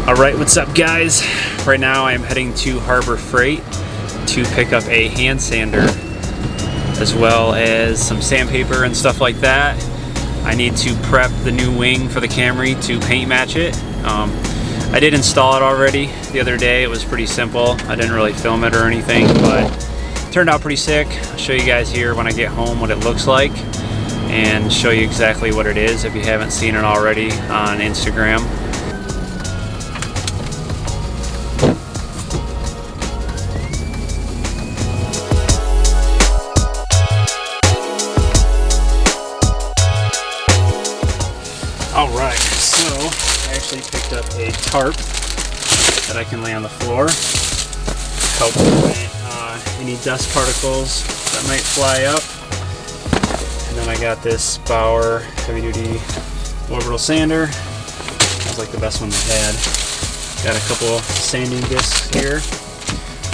Alright, what's up guys? Right now I'm heading to Harbor Freight to pick up a hand sander as well as some sandpaper and stuff like that. I need to prep the new wing for the Camry to paint match it. I did install it already the other day. It was pretty simple. I didn't really film it or anything, but it turned out pretty sick. I'll show you guys here when I get home what it looks like and show you exactly what it is if you haven't seen it already on Instagram. Alright, so I actually picked up a tarp that I can lay on the floor, help prevent any dust particles that might fly up. And then I got this Bauer heavy duty orbital sander. That was like the best one they had. Got a couple sanding discs here,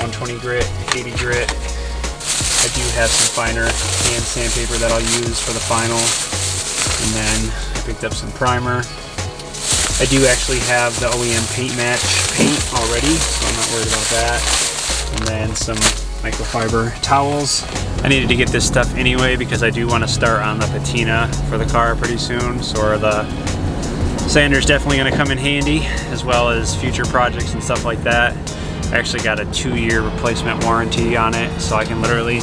120 grit, 80 grit. I do have some finer hand sandpaper that I'll use for the final. And then I picked up some primer. I do actually have the OEM paint match paint already, so I'm not worried about that. And then some microfiber towels. I needed to get this stuff anyway because I do want to start on the patina for the car pretty soon, so the sander's definitely going to come in handy, as well as future projects and stuff like that. I actually got a 2-year replacement warranty on it, so I can literally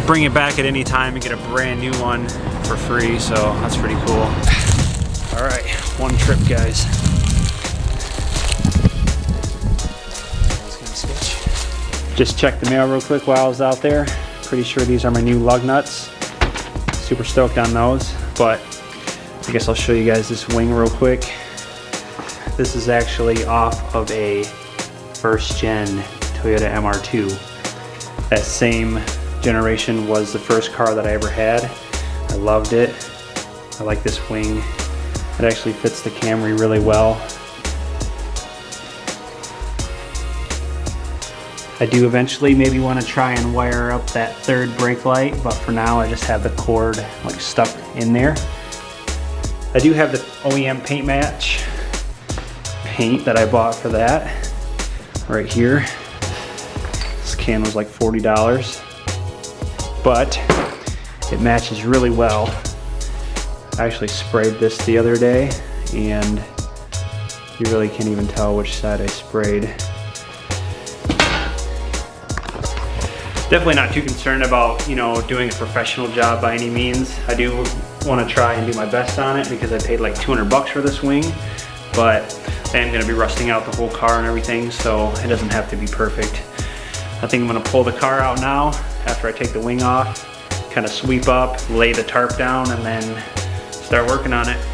bring it back at any time and get a brand new one for free, so that's pretty cool. All right, one trip, guys. Just checked the mail real quick while I was out there. Pretty sure these are my new lug nuts. Super stoked on those, but I guess I'll show you guys this wing real quick. This is actually off of a first gen Toyota MR2. That same generation was the first car that I ever had. I loved it. I like this wing. It actually fits the Camry really well. I do eventually maybe want to try and wire up that third brake light, but for now I just have the cord like stuck in there. I do have the OEM paint match paint that I bought for that right here. This can was like $40. But it matches really well. I actually sprayed this the other day and you really can't even tell which side I sprayed. Definitely not too concerned about, you know, doing a professional job by any means. I do want to try and do my best on it because I paid like 200 bucks for this wing, but I am going to be rusting out the whole car and everything, so it doesn't have to be perfect. I think I'm going to pull the car out now after I take the wing off, kind of sweep up, lay the tarp down, and then start working on it.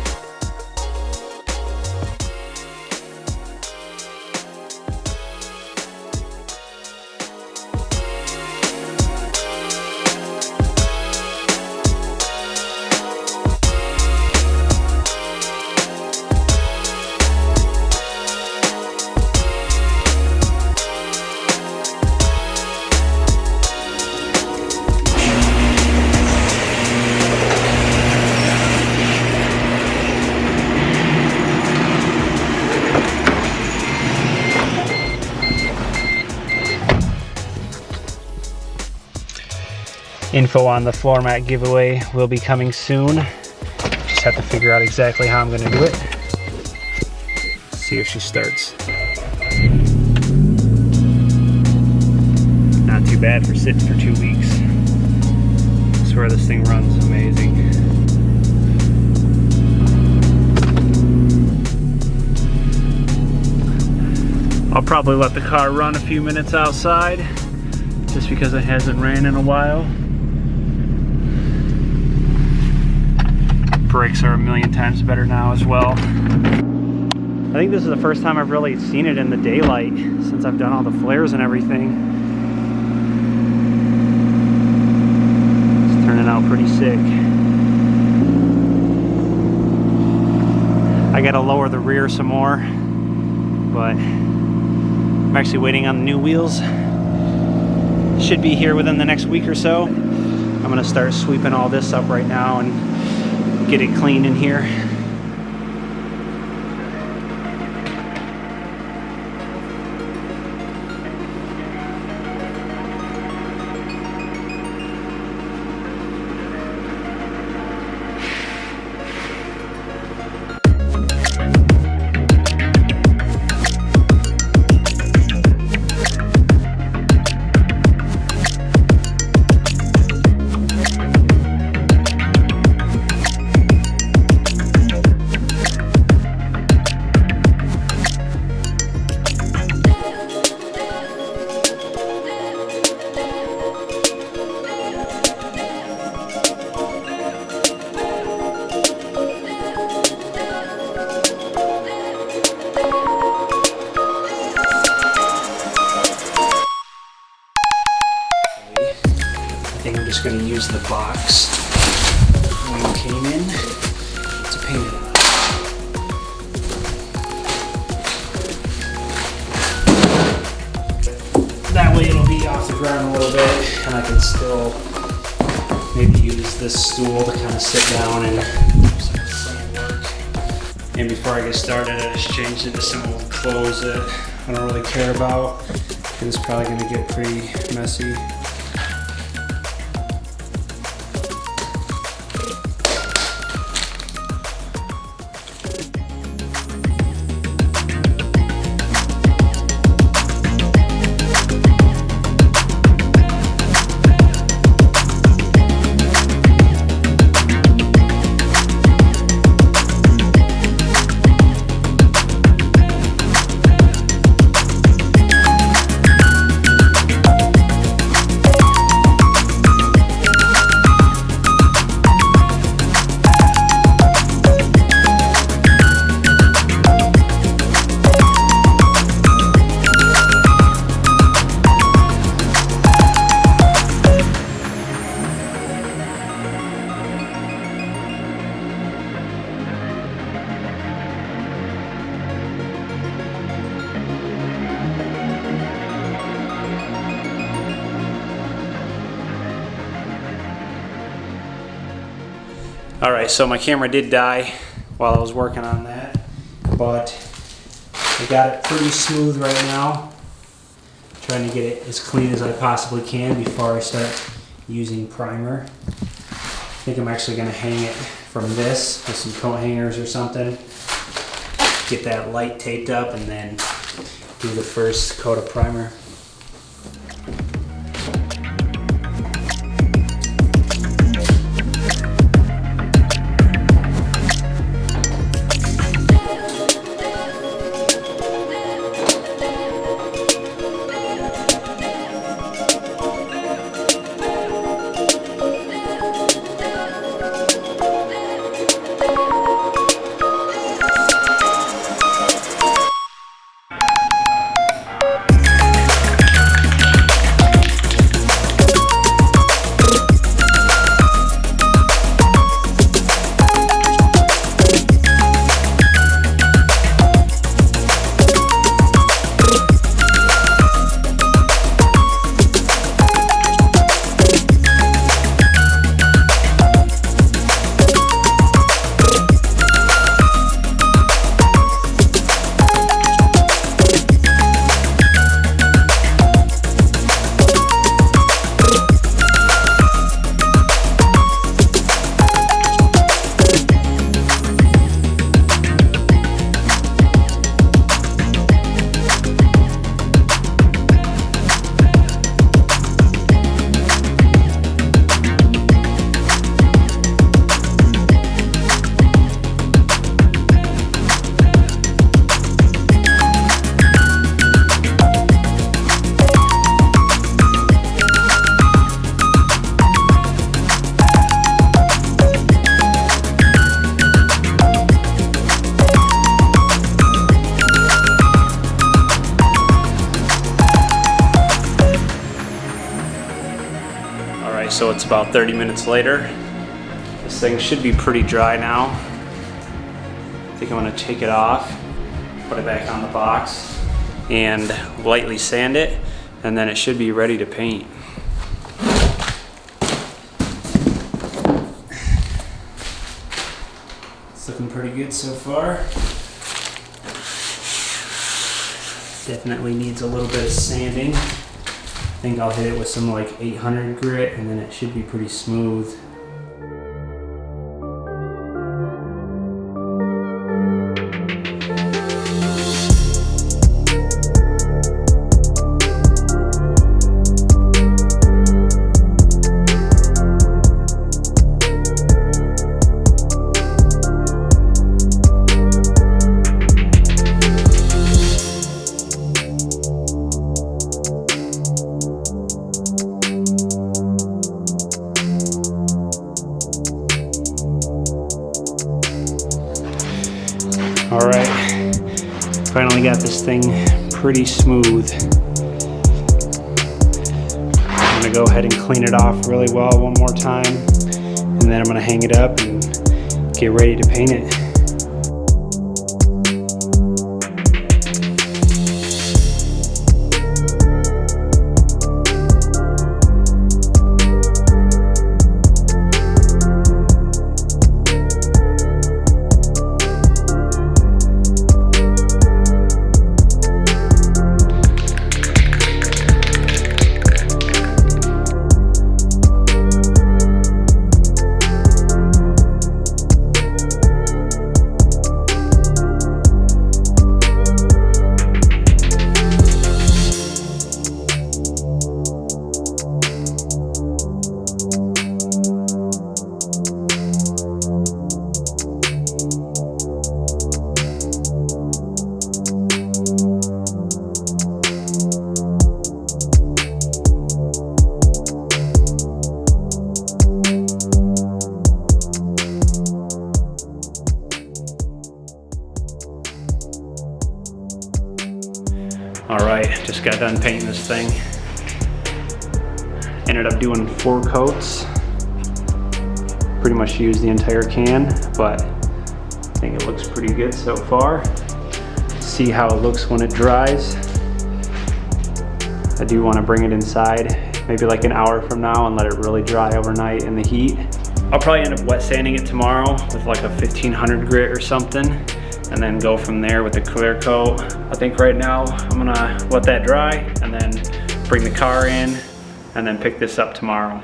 Info on the floor mat giveaway will be coming soon. Just have to figure out exactly how I'm going to do it. See if she starts. Not too bad for sitting for 2 weeks. I swear this thing runs amazing. I'll probably let the car run a few minutes outside just because it hasn't ran in a while. Brakes are a million times better now as well. I think this is the first time I've really seen it in the daylight since I've done all the flares and everything. It's turning out pretty sick. I gotta lower the rear some more, but I'm actually waiting on the new wheels. Should be here within the next week or so. I'm gonna start sweeping all this up right now and get it clean in here. just going to use the box when it came in to paint it on. That way it'll be off the ground a little bit, and I can still maybe use this stool to kind of sit down and do some sand work. And before I get started, I just changed it to some old clothes that I don't really care about, because it's probably going to get pretty messy. Alright, so my camera did die while I was working on that, but I got it pretty smooth right now. Trying to get it as clean as I possibly can before I start using primer. I think I'm actually going to hang it from this with some coat hangers or something. Get that light taped up and then do the first coat of primer. So it's about 30 minutes later. This thing should be pretty dry now. I think I'm gonna take it off, put it back on the box, and lightly sand it, and then it should be ready to paint. It's looking pretty good so far. Definitely needs a little bit of sanding. I think I'll hit it with some like 800 grit and then it should be pretty smooth. Alright, finally got this thing pretty smooth. gonna go ahead and clean it off really well one more time, and then I'm gonna hang it up and get ready to paint it. Alright, just got done painting this thing. Ended up doing 4 coats. Pretty much used the entire can, but I think it looks pretty good so far. See how it looks when it dries. I do want to bring it inside maybe like an hour from now and let it really dry overnight in the heat. I'll probably end up wet sanding it tomorrow with like a 1500 grit or something, and then go from there with a clear coat. I think right now I'm gonna let that dry and then bring the car in and then pick this up tomorrow.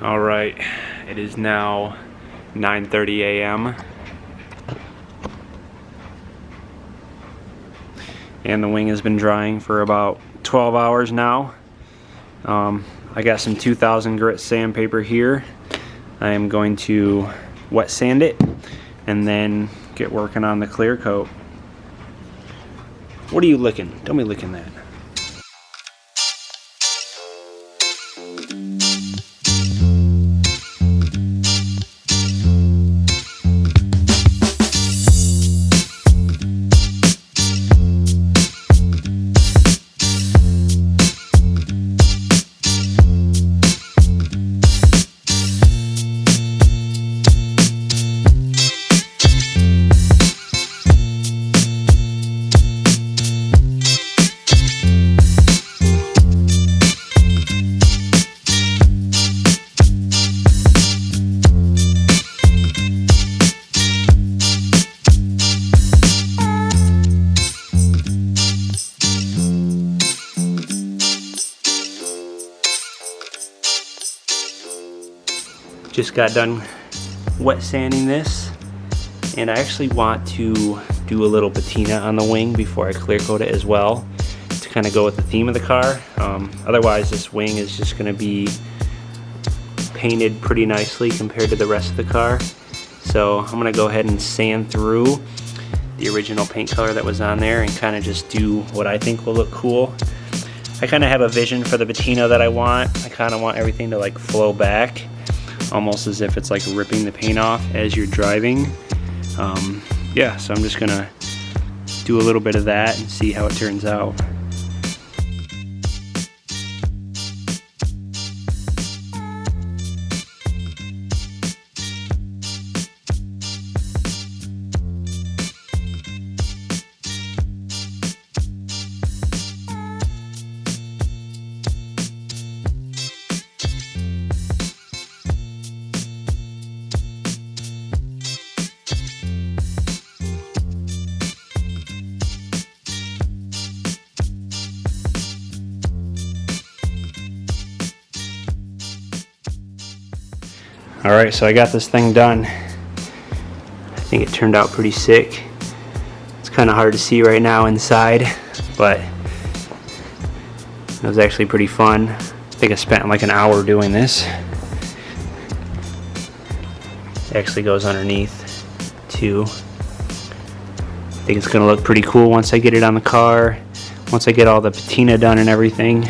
All right, it is now 9:30 a.m. and the wing has been drying for about 12 hours now. I got some 2000 grit sandpaper here. I am going to wet sand it and then get working on the clear coat. What are you licking? Don't be licking that. Just got done wet sanding this, and I actually want to do a little patina on the wing before I clear coat it as well, to kind of go with the theme of the car. Otherwise this wing is just going to be painted pretty nicely compared to the rest of the car. So I'm going to go ahead and sand through the original paint color that was on there and kind of just do what I think will look cool. I kind of have a vision for the patina that I want. I kind of want everything to like flow back, almost as if it's like ripping the paint off as you're driving. Yeah, so I'm just gonna do a little bit of that and see how it turns out. Alright, so I got this thing done. I think it turned out pretty sick. It's kind of hard to see right now inside, but it was actually pretty fun. I think I spent like an hour doing this. It actually goes underneath too. I think it's going to look pretty cool once I get it on the car, once I get all the patina done and everything.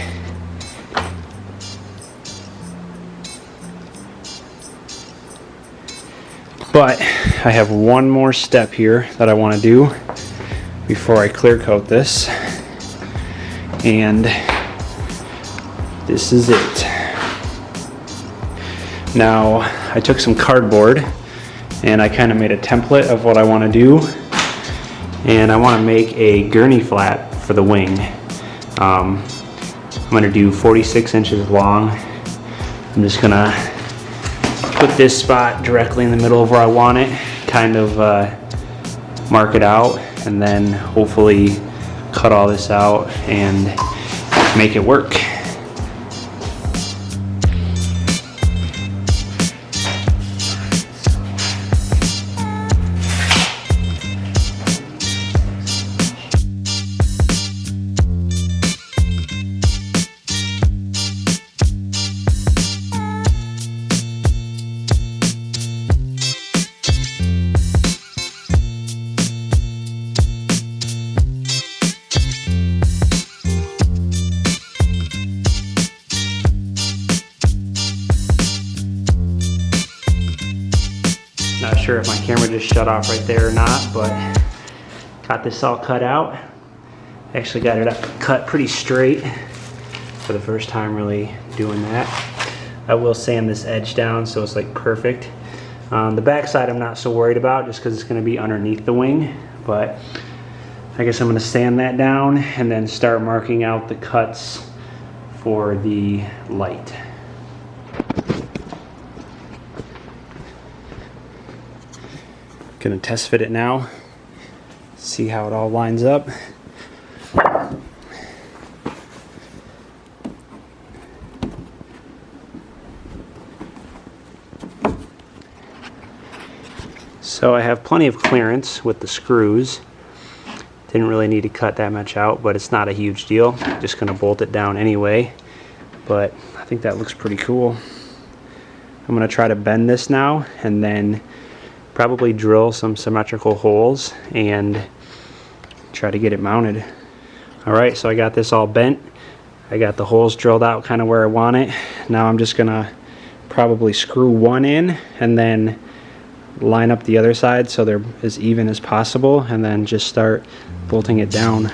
But I have one more step here that I want to do before I clear coat this, and this is it. Now, I took some cardboard and I kind of made a template of what I want to do. And I want to make a gurney flap for the wing. I'm going to do 46 inches long. I'm just going to put this spot directly in the middle of where I want it, kind of mark it out, and then hopefully cut all this out and make it work. Not sure if my camera just shut off right there or not, but got this all cut out. Actually got it up cut pretty straight for the first time really doing that. I will sand this edge down so it's like perfect. The back side I'm not so worried about just because it's going to be underneath the wing, but I guess I'm going to sand that down and then start marking out the cuts for the light. Gonna test fit it now, see how it all lines up. So I have plenty of clearance with the screws. Didn't really need to cut that much out, but it's not a huge deal. Just gonna bolt it down anyway, but I think that looks pretty cool. I'm gonna try to bend this now and then probably drill some symmetrical holes and try to get it mounted. Alright, so I got this all bent. I got the holes drilled out kind of where I want it. Now I'm just gonna probably screw one in and then line up the other side so they're as even as possible, and then just start bolting it down.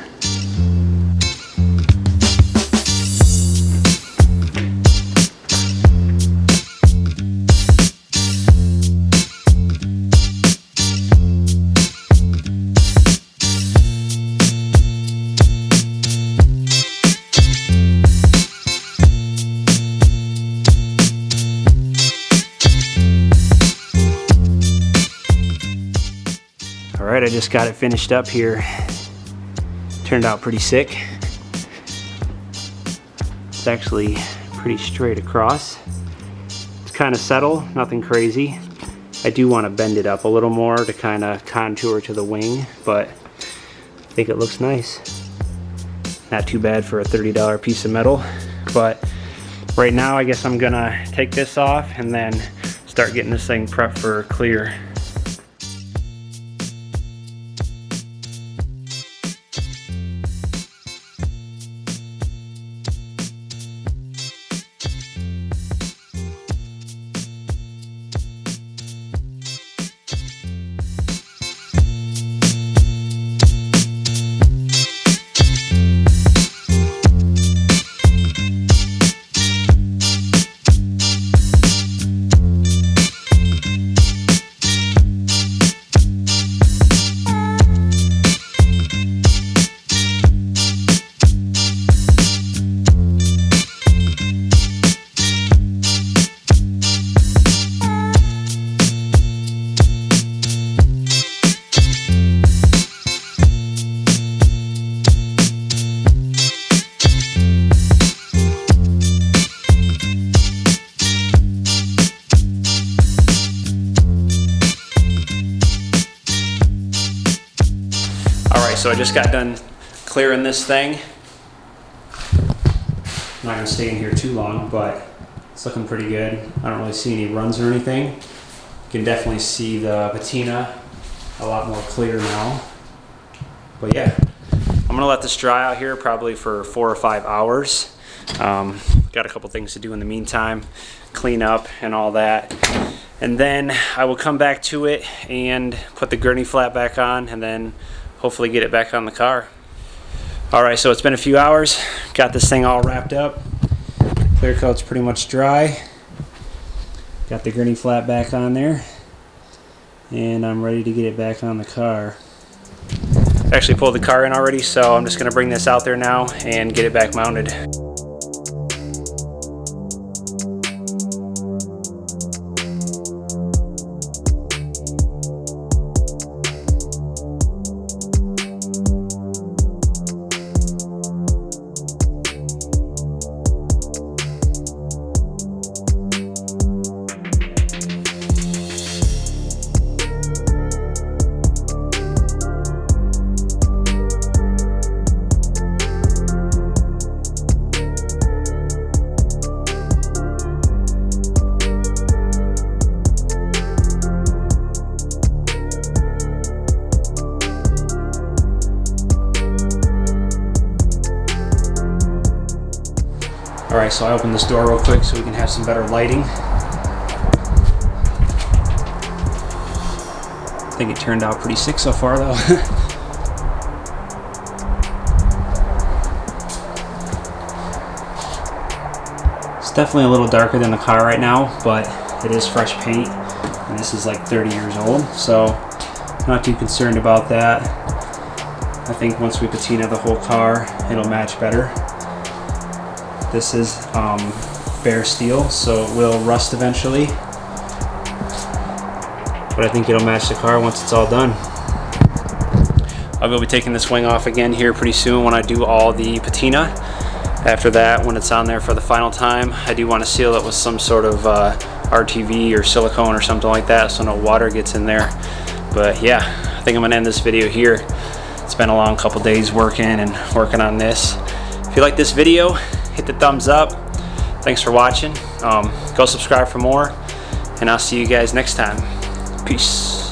Alright, I just got it finished up here. Turned out pretty sick. It's actually pretty straight across. It's kind of subtle, nothing crazy. I do want to bend it up a little more to kind of contour to the wing, but I think it looks nice. Not too bad for a $30 piece of metal, but right now I guess I'm gonna take this off and then start getting this thing prepped for clear. So I just got done clearing this thing. I'm not gonna stay in here too long, but it's looking pretty good. I don't really see any runs or anything. You can definitely see the patina a lot more clear now. But yeah, I'm gonna let this dry out here probably for 4 or 5 hours. Got a couple things to do in the meantime, clean up and all that. And then I will come back to it and put the gurney flap back on and then hopefully get it back on the car. Alright, so it's been a few hours. Got this thing all wrapped up. clear coat's pretty much dry. Got the gurney flat back on there, and I'm ready to get it back on the car. I actually pulled the car in already, so I'm just going to bring this out there now and get it back mounted. Alright, so I opened this door real quick so we can have some better lighting. I think it turned out pretty sick so far though. It's definitely a little darker than the car right now, but it is fresh paint, and this is like 30 years old, so not too concerned about that. I think once we patina the whole car, it'll match better. This is bare steel, so it will rust eventually, but I think it'll match the car once it's all done. I will be taking this wing off again here pretty soon when I do all the patina. After that, when it's on there for the final time, I do want to seal it with some sort of RTV or silicone or something like that so no water gets in there. But yeah, I think I'm going to end this video here. It's been a long couple days working on this. If you like this video, hit the thumbs up. Thanks for watching. Go subscribe for more, and I'll see you guys next time. Peace.